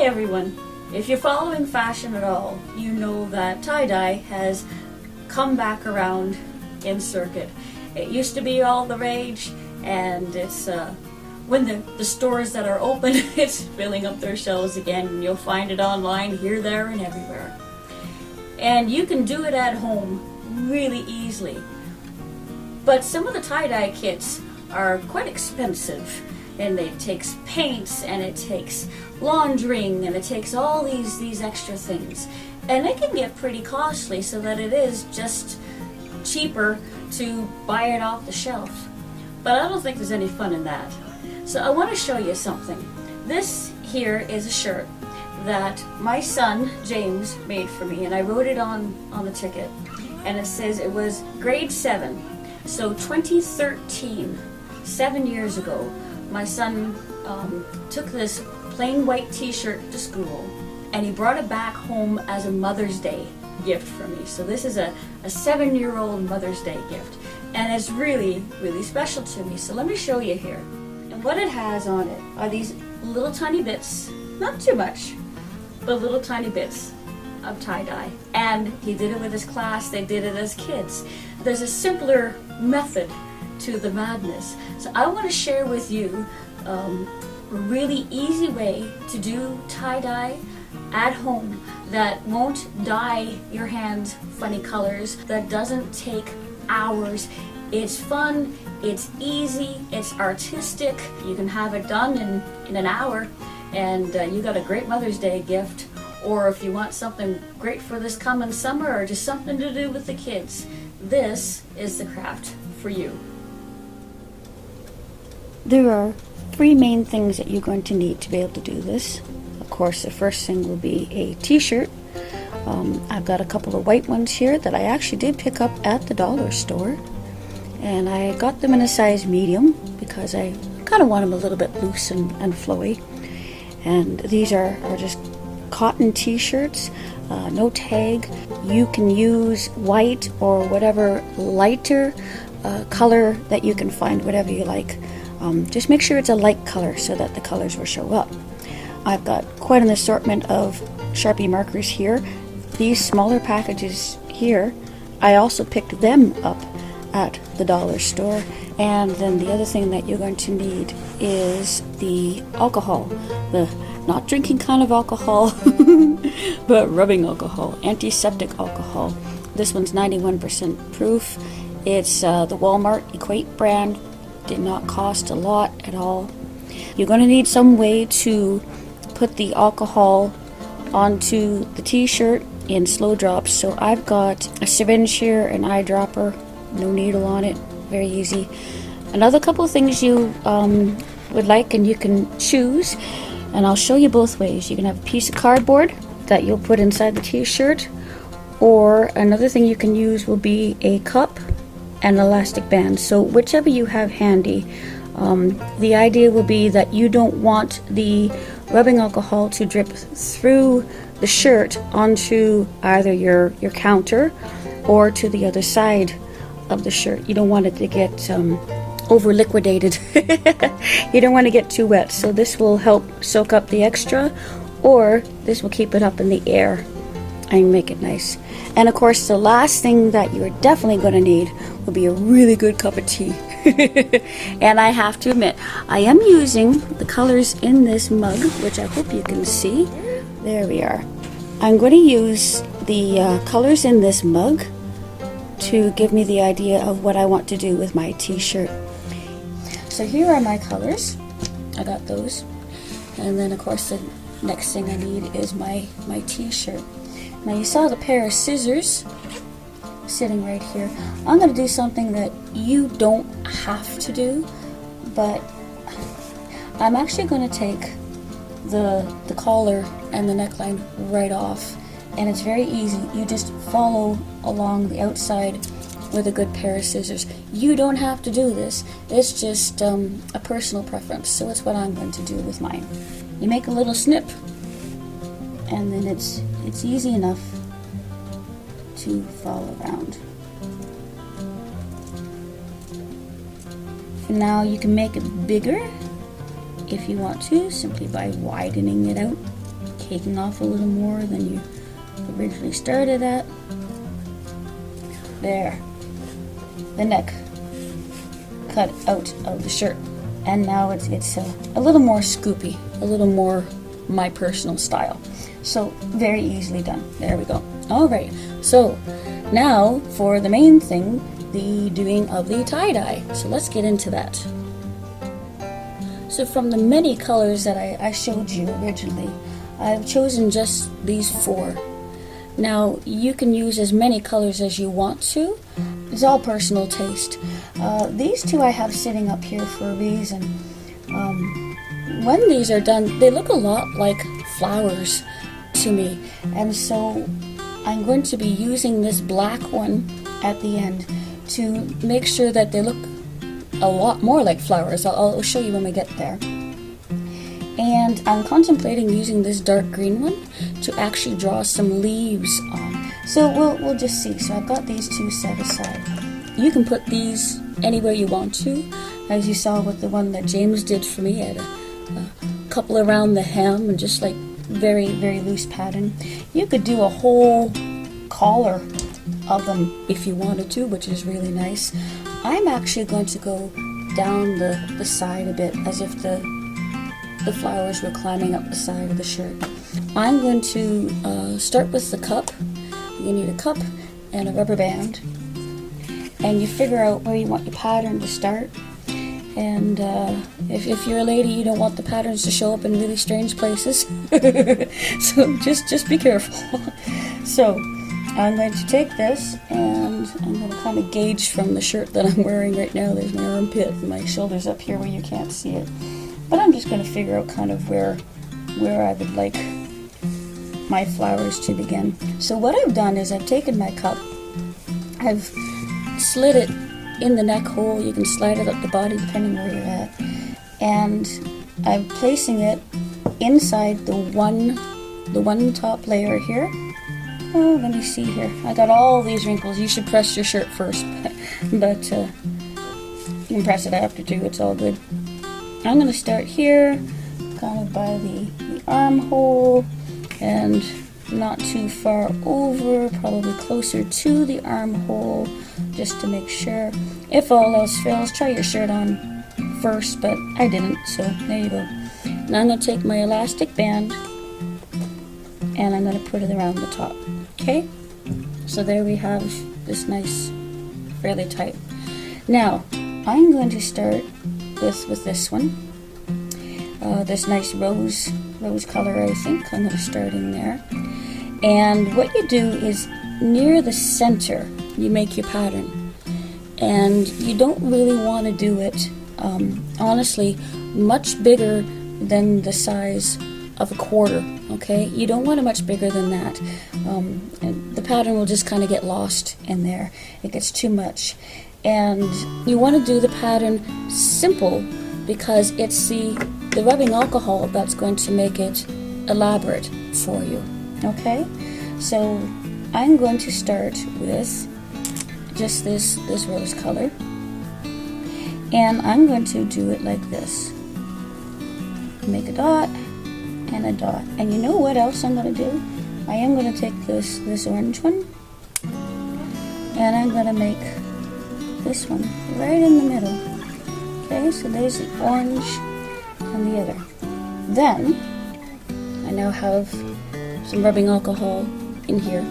everyone. If you're following fashion at all, you know that tie-dye has come back around in circuit. It used to be all the rage, and it's when the stores that are open, it's filling up their shelves again, and you'll find it online here, there, and everywhere. And you can do it at home really easily. But some of the tie-dye kits are quite expensive, and it takes paints, and it takes laundering, and it takes all these extra things. And it can get pretty costly, so that it is just cheaper to buy it off the shelf. But I don't think there's any fun in that. So I want to show you something. This here is a shirt that my son, James, made for me, and I wrote it on the ticket. And it says it was grade 7. So 2013, 7 years ago, my son took this plain white t-shirt to school, and he brought it back home as a Mother's Day gift for me. So this is a 7-year-old Mother's Day gift, and it's really, really special to me. So let me show you here. And what it has on it are these little tiny bits, not too much, but little tiny bits of tie-dye. And he did it with his class, they did it as kids. There's a simpler method to the madness. So I want to share with you a really easy way to do tie-dye at home that won't dye your hands funny colors, that doesn't take hours. It's fun, it's easy, it's artistic. You can have it done in an hour, and you got a great Mother's Day gift. Or if you want something great for this coming summer, or just something to do with the kids, this is the craft for you. There are 3 main things that you're going to need to be able to do this. Of course, the first thing will be a t-shirt. I've got a couple of white ones here that I actually did pick up at the dollar store. And I got them in a size medium because I kind of want them a little bit loose and flowy. And these are just cotton t-shirts, no tag. You can use white or whatever lighter color that you can find, whatever you like. Just make sure it's a light color so that the colors will show up. I've got quite an assortment of Sharpie markers here. These smaller packages here, I also picked them up at the dollar store. And then the other thing that you're going to need is the alcohol, the not drinking kind of alcohol, but rubbing alcohol, antiseptic alcohol. This one's 91% proof. It's the Walmart Equate brand. Did not cost a lot at all. You're going to need some way to put the alcohol onto the t-shirt in slow drops. So I've got a syringe here, an eyedropper, no needle on it, very easy. Another couple of things you would like, and you can choose, and I'll show you both ways. You can have a piece of cardboard that you'll put inside the t-shirt, or another thing you can use will be a cup and elastic band. So whichever you have handy. The idea will be that you don't want the rubbing alcohol to drip through the shirt onto either your counter or to the other side of the shirt. You don't want it to get over liquidated. You don't want to get too wet, so this will help soak up the extra, or this will keep it up in the air and make it nice. And of course, the last thing that you're definitely going to need will be a really good cup of tea. And I have to admit, I am using the colors in this mug, which I hope you can see. There we are. I'm going to use the colors in this mug to give me the idea of what I want to do with my t-shirt. So here are my colors. I got those. And then of course the next thing I need is my t-shirt. Now you saw the pair of scissors sitting right here. I'm going to do something that you don't have to do, but I'm actually going to take the collar and the neckline right off, and it's very easy. You just follow along the outside with a good pair of scissors. You don't have to do this. It's just a personal preference, so it's what I'm going to do with mine. You make a little snip, and then it's easy enough to follow around. Now you can make it bigger if you want to, simply by widening it out. taking off a little more than you originally started at. There. The neck cut out of the shirt. And now it's a little more scoopy, a little more my personal style. So very easily done. There we go. All right. So now for the main thing, the doing of the tie-dye. So let's get into that. So from the many colors that I showed you originally, I've chosen just these 4. Now you can use as many colors as you want to. It's all personal taste. These 2 I have sitting up here for a reason. When these are done, they look a lot like flowers to me, and so I'm going to be using this black one at the end to make sure that they look a lot more like flowers. I'll show you when we get there. And I'm contemplating using this dark green one to actually draw some leaves on. So we'll just see. So I've got these 2 set aside. You can put these anywhere you want to, as you saw with the one that James did for me. I had a couple around the hem and just like very, very loose pattern. You could do a whole collar of them if you wanted to, which is really nice. I'm actually going to go down the side a bit, as if the flowers were climbing up the side of the shirt. I'm going to start with the cup. You need a cup and a rubber band, and you figure out where you want your pattern to start. And if you're a lady, you don't want the patterns to show up in really strange places. So just be careful. So I'm going to take this, and I'm going to kind of gauge from the shirt that I'm wearing right now. There's my armpit and my shoulders up here where you can't see it. But I'm just going to figure out kind of where I would like my flowers to begin. So what I've done is I've taken my cup, I've slid it in the neck hole. You can slide it up the body depending where you're at, and I'm placing it inside the one top layer here. Oh, let me see here. I got all these wrinkles. You should press your shirt first, but you can press it after too. It's all good. I'm going to start here, kind of by the armhole, and not too far over, probably closer to the armhole, just to make sure. If all else fails, try your shirt on first, but I didn't, so there you go. Now I'm going to take my elastic band, and I'm going to put it around the top. Okay? So there we have this nice, fairly tight. Now, I'm going to start with this one. This nice rose color, I think. I'm going to start in there. And what you do is near the center, you make your pattern. And you don't really want to do it, honestly, much bigger than the size of a quarter, okay? You don't want it much bigger than that. And the pattern will just kind of get lost in there. It gets too much. And you want to do the pattern simple, because it's the rubbing alcohol that's going to make it elaborate for you, okay? So I'm going to start with just this rose color, and I'm going to do it like this. Make a dot and a dot. And you know what else I'm going to do? I am going to take this orange one, and I'm going to make this one right in the middle. Okay, so there's the orange and the other. Then I now have some rubbing alcohol in here,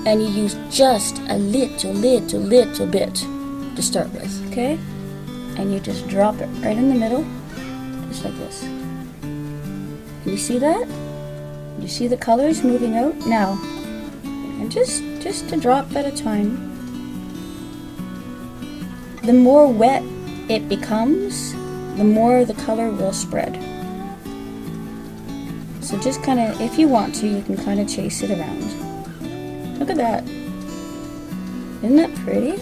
and you use just a little bit to start with, okay? And you just drop it right in the middle, just like this. Can you see that? You see the colors moving out? Now, and just a drop at a time. The more wet it becomes, the more the color will spread. So just kind of, if you want to, you can kind of chase it around. Look at that. Isn't that pretty?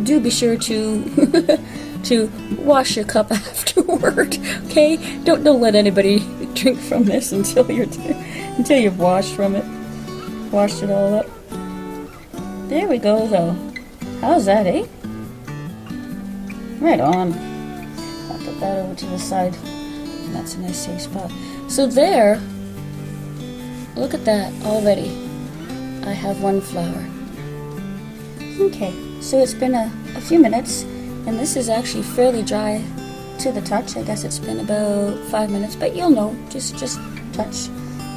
Do be sure to to wash your cup afterward. Okay? Don't let anybody drink from this until you've washed from it. Washed it all up. There we go, though. How's that, eh? Right on. I'll put that over to the side. That's a nice safe spot. So there, look at that already. I have one flower. Okay, so it's been a few minutes, and this is actually fairly dry to the touch. I guess it's been about 5 minutes, but you'll know, just touch,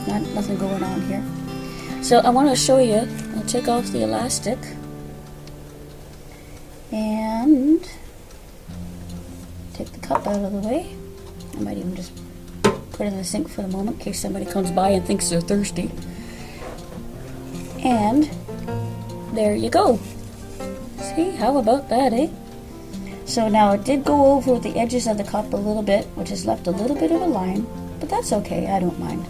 nothing going on here. So I want to show you, I'll take off the elastic, and take the cup out of the way. I might even just put it in the sink for the moment in case somebody comes by and thinks they're thirsty. And there you go. See, how about that, eh? So now it did go over the edges of the cup a little bit, which has left a little bit of a line, but that's okay, I don't mind.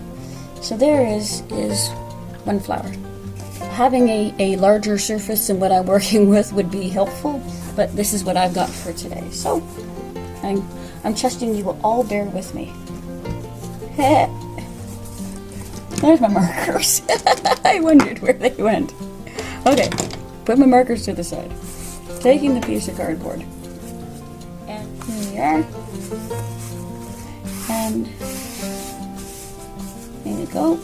So there is one flower. Having a larger surface than what I'm working with would be helpful, but this is what I've got for today. So I'm trusting you will all bear with me. There's my markers. I wondered where they went. Okay, put my markers to the side. Taking the piece of cardboard. And here we are. And there we go.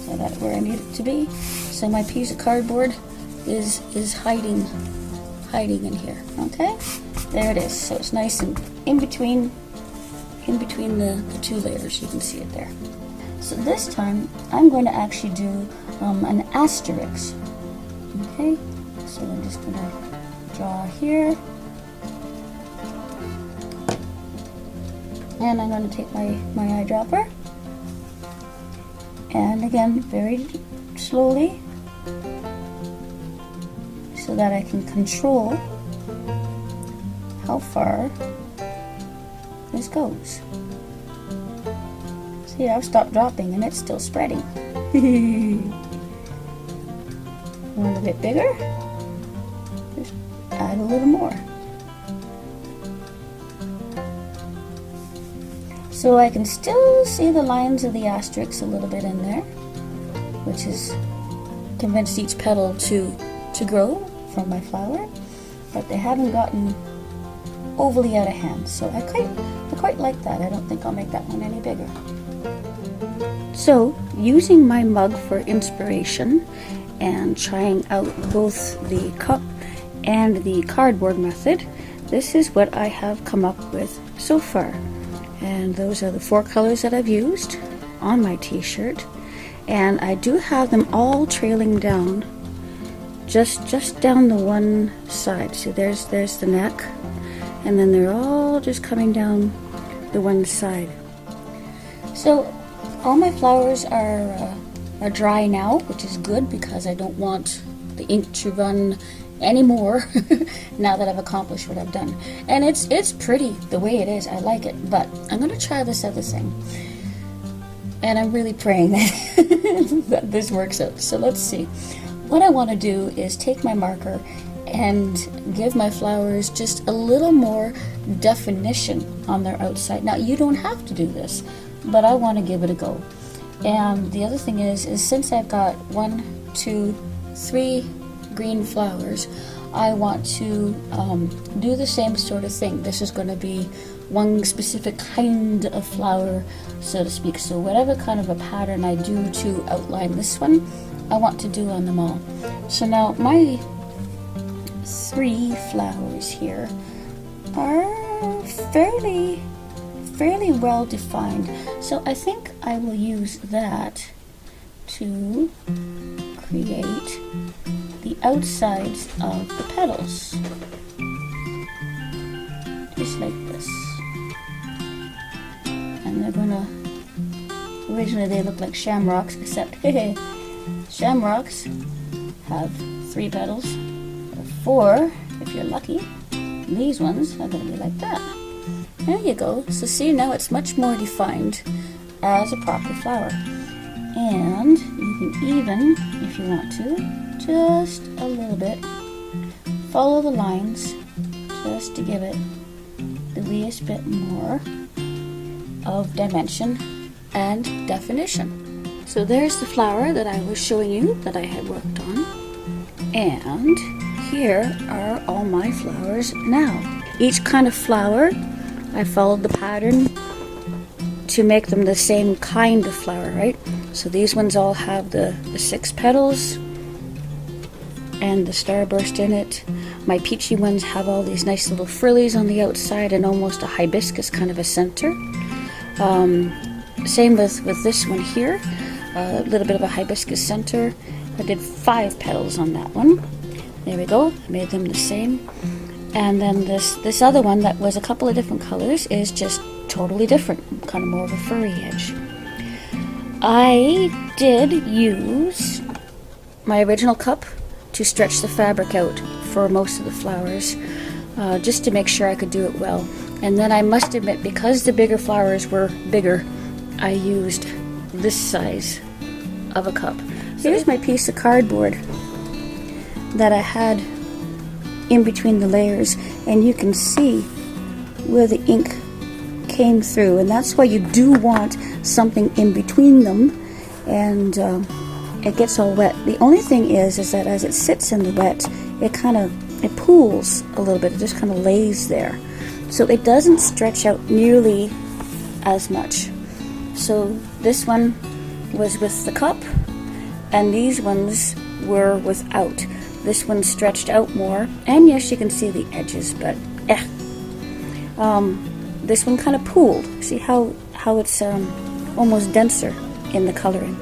So that's where I need it to be. So my piece of cardboard is hiding in here. Okay? There it is. So it's nice and in between the two layers. You can see it there. So this time I'm going to actually do an asterisk. Okay? So I'm just going to draw here. And I'm going to take my eyedropper. And again, very slowly, so that I can control how far this goes. See, I've stopped dropping and it's still spreading. Want a bit bigger? Just add a little more. So I can still see the lines of the asterisks a little bit in there, which is convinced each petal to grow from my flower, but they haven't gotten overly out of hand. So I quite like that. I don't think I'll make that one any bigger. So using my mug for inspiration and trying out both the cup and the cardboard method, this is what I have come up with so far. And those are the 4 colors that I've used on my t-shirt, and I do have them all trailing down, just down the one side. So there's the neck, and then they're all just coming down the one side. So all my flowers are dry now, which is good because I don't want the ink to run anymore now that I've accomplished what I've done. And it's pretty the way it is. I like it, but I'm going to try this other thing, and I'm really praying that this works out. So let's see. What I want to do is take my marker and give my flowers just a little more definition on their outside. Now you don't have to do this, but I want to give it a go. And the other thing is since I've got 1, 2, 3 green flowers, I want to do the same sort of thing. This is going to be one specific kind of flower, so to speak. So whatever kind of a pattern I do to outline this one, I want to do on them all. So now my 3 flowers here are fairly well defined. So I think I will use that to create the outsides of the petals, just like this. And they're gonna, originally they look like shamrocks, except shamrocks have 3 petals, or 4 if you're lucky. These ones are gonna be like that. There you go. So see, now it's much more defined as a proper flower. And you can even, if you want to, just a little bit, follow the lines just to give it the least bit more of dimension and definition. So there's the flower that I was showing you that I had worked on, and here are all my flowers now. Each kind of flower I followed the pattern to make them the same kind of flower, right? So these ones all have the 6 petals and the starburst in it. My peachy ones have all these nice little frillies on the outside and almost a hibiscus kind of a center. Same with this one here, a little bit of a hibiscus center. I did 5 petals on that one. There we go, made them the same. And then this other one that was a couple of different colors is just totally different, kind of more of a furry edge. I did use my original cup to stretch the fabric out for most of the flowers, just to make sure I could do it well. And then I must admit, because the bigger flowers were bigger, I used this size of a cup. So here's my piece of cardboard that I had in between the layers, and you can see where the ink came through, and that's why you do want something in between them, and it gets all wet. The only thing is that as it sits in the wet, it pools a little bit. It just kind of lays there, so it doesn't stretch out nearly as much. So this one was with the cup, and these ones were without. This one stretched out more, and yes, you can see the edges, but this one kind of pooled. See how it's almost denser in the coloring.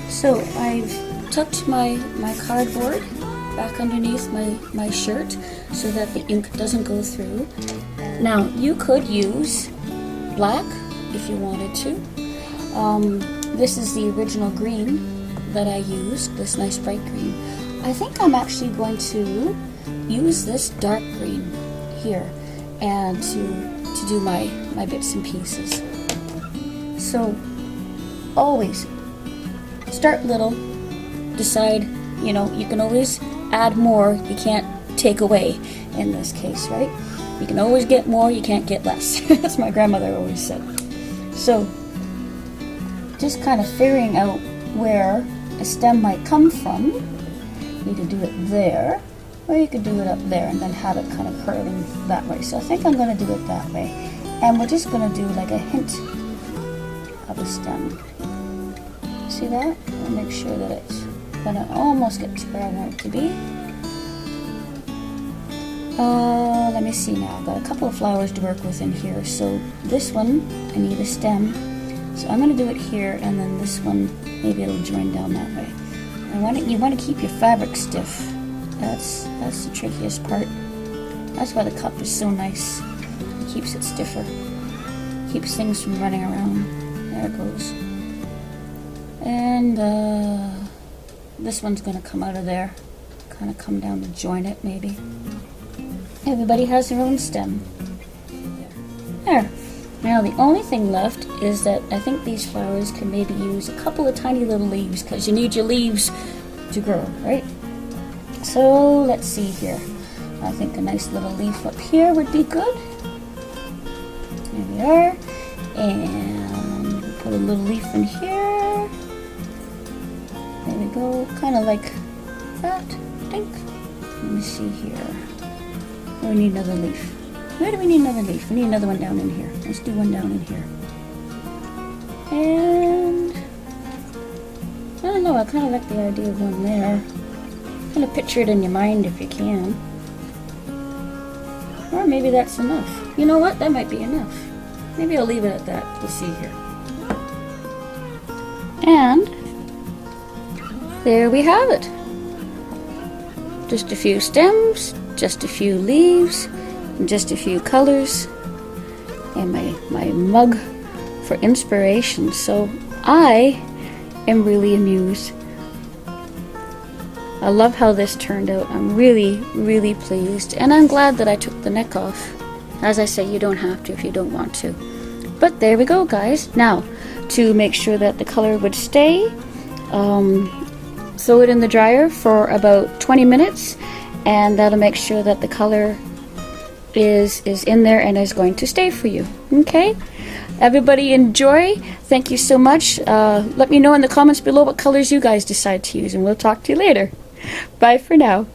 So I've tucked my cardboard back underneath my shirt so that the ink doesn't go through. Now you could use black if you wanted to. This is the original green that I used, this nice bright green. I think I'm actually going to use this dark green here and to do my bits and pieces. So always start little, decide, you can always add more, you can't take away in this case, right? You can always get more, you can't get less. That's my grandmother always said. So just kind of figuring out where a stem might come from. You could do it there, or you could do it up there and then have it kind of curling that way. So I think I'm going to do it that way. And we're just going to do like a hint of a stem. See that? I'll make sure that it's going to almost get to where I want it to be. Let me see now. I've got a couple of flowers to work with in here. So this one, I need a stem. So I'm going to do it here, and then this one, maybe it'll join down that way. You want to keep your fabric stiff. That's the trickiest part. That's why the cup is so nice. It keeps it stiffer. Keeps things from running around. There it goes. And this one's going to come out of there. Kind of come down to join it, maybe. Everybody has their own stem. There. Now the only thing left is that I think these flowers can maybe use a couple of tiny little leaves, because you need your leaves to grow, right? So let's see here. I think a nice little leaf up here would be good. There we are. And put a little leaf in here. There we go. Kind of like that. Dink. Let me see here. Oh, we need another leaf. Where do we need another leaf? We need another one down in here. Let's do one down in here. And I don't know, I kind of like the idea of one there. Kind of picture it in your mind if you can. Or maybe that's enough. You know what? That might be enough. Maybe I'll leave it at that. We'll see here. And there we have it. Just a few stems, just a few leaves, just a few colors, and my mug for inspiration. So I am really amused. I love how this turned out. I'm really, really pleased, and I'm glad that I took the neck off. As I say, you don't have to if you don't want to. But there we go, guys. Now, to make sure that the color would stay, throw it in the dryer for about 20 minutes, and that'll make sure that the color is in there and is going to stay for you. Okay? Everybody enjoy. Thank you so much. Let me know in the comments below what colors you guys decide to use, and we'll talk to you later. Bye for now.